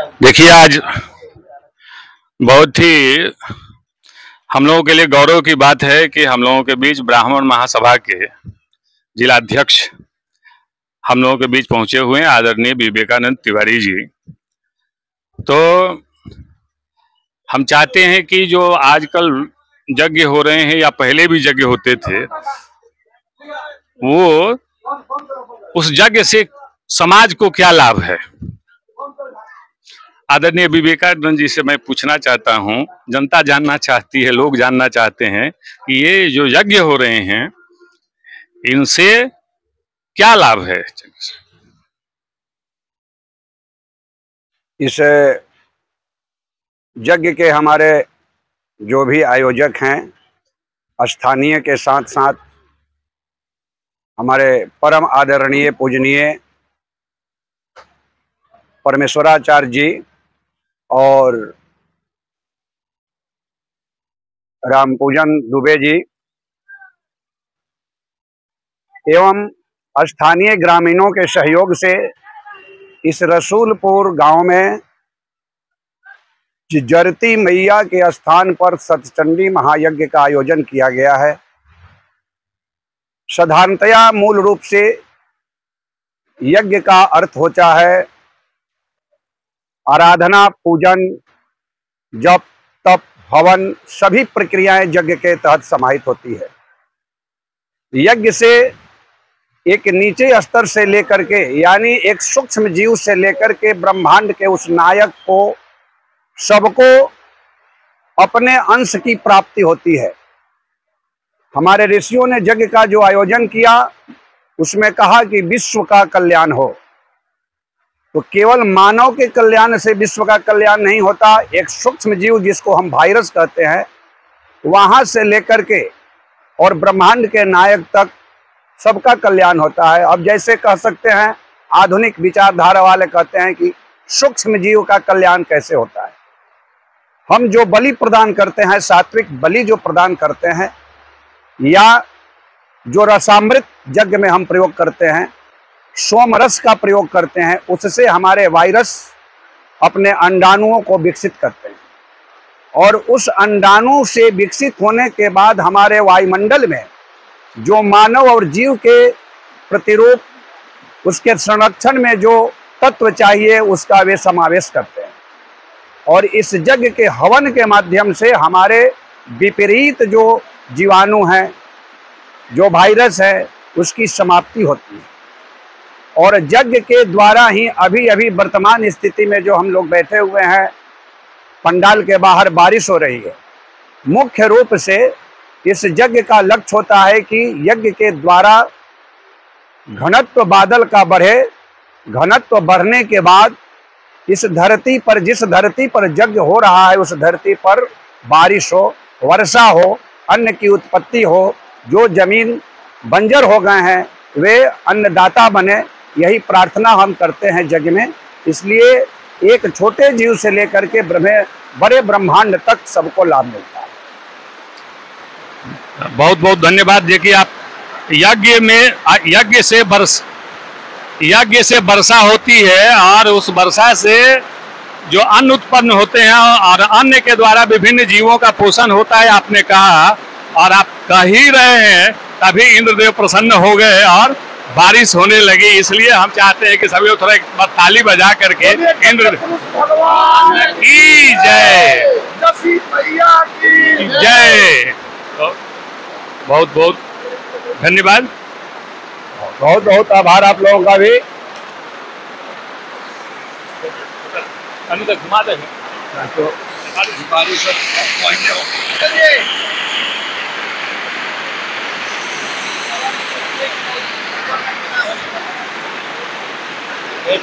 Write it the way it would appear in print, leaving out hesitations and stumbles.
देखिए, आज बहुत ही हम लोगों के लिए गौरव की बात है कि हम लोगों के बीच ब्राह्मण महासभा के जिलाध्यक्ष हम लोगों के बीच पहुंचे हुए हैं, आदरणीय विवेकानंद तिवारी जी। तो हम चाहते हैं कि जो आजकल यज्ञ हो रहे हैं या पहले भी यज्ञ होते थे, वो उस यज्ञ से समाज को क्या लाभ है। आदरणीय विवेकानंद जी से मैं पूछना चाहता हूं, जनता जानना चाहती है, लोग जानना चाहते हैं कि ये जो यज्ञ हो रहे हैं इनसे क्या लाभ है। इस यज्ञ के हमारे जो भी आयोजक हैं, स्थानीय के साथ साथ हमारे परम आदरणीय पूजनीय परमेश्वराचार्य जी और रामपूजन दुबे जी एवं स्थानीय ग्रामीणों के सहयोग से इस रसूलपुर गांव में जरती मैया के स्थान पर सतचंडी महायज्ञ का आयोजन किया गया है। साधारणतया मूल रूप से यज्ञ का अर्थ होता है आराधना, पूजन, जप, तप, हवन, सभी प्रक्रियाएं यज्ञ के तहत समाहित होती है। यज्ञ से एक नीचे स्तर से लेकर के यानी एक सूक्ष्म जीव से लेकर के ब्रह्मांड के उस नायक को सबको अपने अंश की प्राप्ति होती है। हमारे ऋषियों ने यज्ञ का जो आयोजन किया उसमें कहा कि विश्व का कल्याण हो। तो केवल मानव के कल्याण से विश्व का कल्याण नहीं होता, एक सूक्ष्म जीव जिसको हम वायरस कहते हैं वहां से लेकर के और ब्रह्मांड के नायक तक सबका कल्याण होता है। अब जैसे कह सकते हैं, आधुनिक विचारधारा वाले कहते हैं कि सूक्ष्म जीव का कल्याण कैसे होता है। हम जो बलि प्रदान करते हैं, सात्विक बलि जो प्रदान करते हैं या जो रसामृत यज्ञ में हम प्रयोग करते हैं, सोम रस का प्रयोग करते हैं, उससे हमारे वायरस अपने अंडाणुओं को विकसित करते हैं और उस अंडाणु से विकसित होने के बाद हमारे वायुमंडल में जो मानव और जीव के प्रतिरूप, उसके संरक्षण में जो तत्व चाहिए उसका वे समावेश करते हैं और इस यज्ञ के हवन के माध्यम से हमारे विपरीत जो जीवाणु हैं, जो वायरस है, उसकी समाप्ति होती है। और यज्ञ के द्वारा ही अभी अभी वर्तमान स्थिति में जो हम लोग बैठे हुए हैं, पंडाल के बाहर बारिश हो रही है। मुख्य रूप से इस यज्ञ का लक्ष्य होता है कि यज्ञ के द्वारा घनत्व बादल का बढ़े, घनत्व बढ़ने के बाद इस धरती पर, जिस धरती पर यज्ञ हो रहा है, उस धरती पर बारिश हो, वर्षा हो, अन्न की उत्पत्ति हो, जो जमीन बंजर हो गए हैं वे अन्नदाता बने। यही प्रार्थना हम करते हैं यज्ञ में। इसलिए एक छोटे जीव से लेकर के बड़े ब्रह्मांड तक सबको लाभ मिलता है। बहुत बहुत धन्यवाद। देखिए, आप यज्ञ से वर्षा होती है और उस वर्षा से जो अन्न उत्पन्न होते हैं और अन्न के द्वारा विभिन्न जीवों का पोषण होता है, आपने कहा और आप कह ही रहे हैं, तभी इंद्रदेव प्रसन्न हो गए और बारिश होने लगी। इसलिए हम चाहते हैं कि सभी लोग थोड़ा एक बार ताली बजा करके इंद्र की जय, जय। तो बहुत बहुत धन्यवाद, बहुत बहुत आभार आप लोगों का भी। घुमा दे तो एक